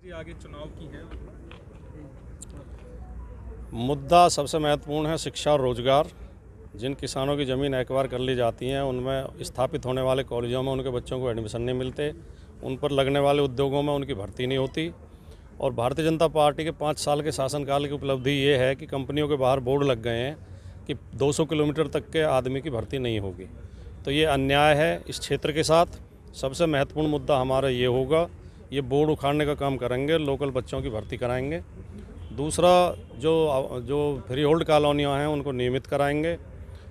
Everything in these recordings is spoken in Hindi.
पार्टी आगे चुनाव की है? मुद्दा सबसे महत्वपूर्ण है शिक्षा और रोजगार। जिन किसानों की ज़मीन एक्वायर कर ली जाती हैं उनमें स्थापित होने वाले कॉलेजों में उनके बच्चों को एडमिशन नहीं मिलते, उन पर लगने वाले उद्योगों में उनकी भर्ती नहीं होती। और भारतीय जनता पार्टी के 5 साल के शासनकाल की उपलब्धि ये है कि कंपनियों के बाहर बोर्ड लग गए हैं कि 200 किलोमीटर तक के आदमी की भर्ती नहीं होगी। तो ये अन्याय है इस क्षेत्र के साथ। सबसे महत्वपूर्ण मुद्दा हमारा ये होगा, ये बोर्ड उखाड़ने का काम करेंगे, लोकल बच्चों की भर्ती कराएंगे। दूसरा, जो फ्री होल्ड कॉलोनियाँ हैं उनको नियमित कराएंगे।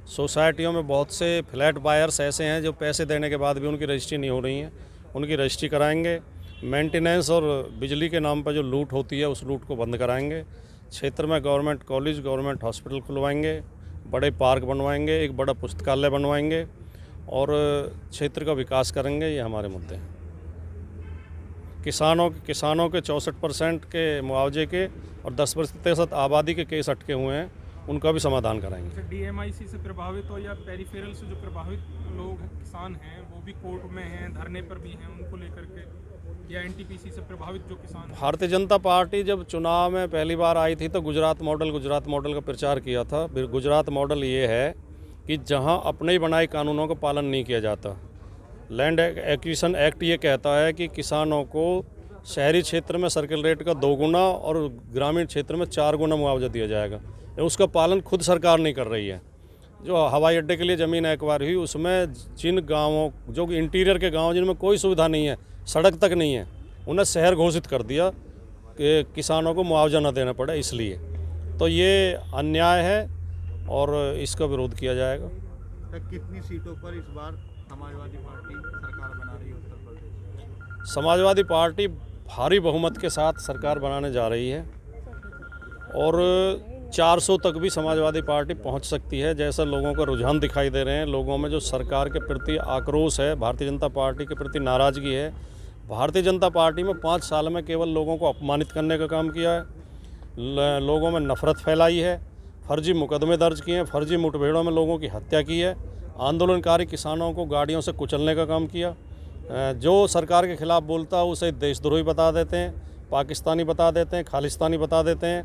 सोसाइटियों में बहुत से फ्लैट बायर्स ऐसे हैं जो पैसे देने के बाद भी उनकी रजिस्ट्री नहीं हो रही हैं, उनकी रजिस्ट्री कराएंगे। मेंटेनेंस और बिजली के नाम पर जो लूट होती है उस लूट को बंद कराएंगे। क्षेत्र में गवर्नमेंट कॉलेज, गवर्नमेंट हॉस्पिटल खुलवाएंगे, बड़े पार्क बनवाएंगे, एक बड़ा पुस्तकालय बनवाएंगे और क्षेत्र का विकास करेंगे। ये हमारे मुद्दे हैं। किसानों के 64% के मुआवजे के और 10% आबादी के केस अटके हुए हैं, उनका भी समाधान कराएंगे। डीएमआईसी से प्रभावित हो या पेरिफेरल से जो प्रभावित लोग किसान हैं वो भी कोर्ट में हैं, धरने पर भी हैं, उनको लेकर के, या एनटीपीसी से प्रभावित जो किसान हैं? भारतीय जनता पार्टी जब चुनाव में पहली बार आई थी तो गुजरात मॉडल का प्रचार किया था। गुजरात मॉडल ये है कि जहां अपने ही बनाए कानूनों का पालन नहीं किया जाता। लैंड एक्विजिशन एक्ट ये कहता है कि किसानों को शहरी क्षेत्र में सर्किल रेट का 2 गुना और ग्रामीण क्षेत्र में 4 गुना मुआवजा दिया जाएगा। उसका पालन खुद सरकार नहीं कर रही है। जो हवाई अड्डे के लिए ज़मीन एक्वायर हुई उसमें जिन गाँवों, जो इंटीरियर के गाँव जिनमें कोई सुविधा नहीं है, सड़क तक नहीं है, उन्हें शहर घोषित कर दिया कि किसानों को मुआवजा न देना पड़े। इसलिए तो ये अन्याय है और इसका विरोध किया जाएगा। कितनी सीटों पर इस बार समाजवादी पार्टी सरकार बना रही है उत्तर प्रदेश? समाजवादी पार्टी भारी बहुमत के साथ सरकार बनाने जा रही है और 400 तक भी समाजवादी पार्टी पहुंच सकती है। जैसा लोगों का रुझान दिखाई दे रहे हैं, लोगों में जो सरकार के प्रति आक्रोश है, भारतीय जनता पार्टी के प्रति नाराज़गी है। भारतीय जनता पार्टी में 5 साल में केवल लोगों को अपमानित करने का काम किया है, लोगों में नफरत फैलाई है, फर्जी मुकदमे दर्ज किए हैं, फर्जी मुठभेड़ों में लोगों की हत्या की है, आंदोलनकारी किसानों को गाड़ियों से कुचलने का काम किया। जो सरकार के खिलाफ बोलता है उसे देशद्रोही बता देते हैं, पाकिस्तानी बता देते हैं, खालिस्तानी बता देते हैं।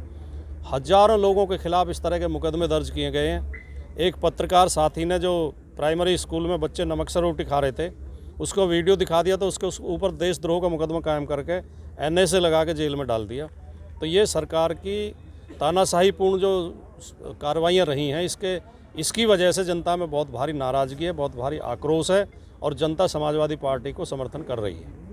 हजारों लोगों के खिलाफ इस तरह के मुकदमे दर्ज किए गए हैं। एक पत्रकार साथी ने जो प्राइमरी स्कूल में बच्चे नमक से रोटी खा रहे थे उसको वीडियो दिखा दिया तो उसके ऊपर देशद्रोह का मुकदमा कायम करके NA लगा के जेल में डाल दिया। तो ये सरकार की तानाशाहीपूर्ण जो कार्रवाइयाँ रही हैं, इसकी वजह से जनता में बहुत भारी नाराज़गी है, बहुत भारी आक्रोश है और जनता समाजवादी पार्टी को समर्थन कर रही है।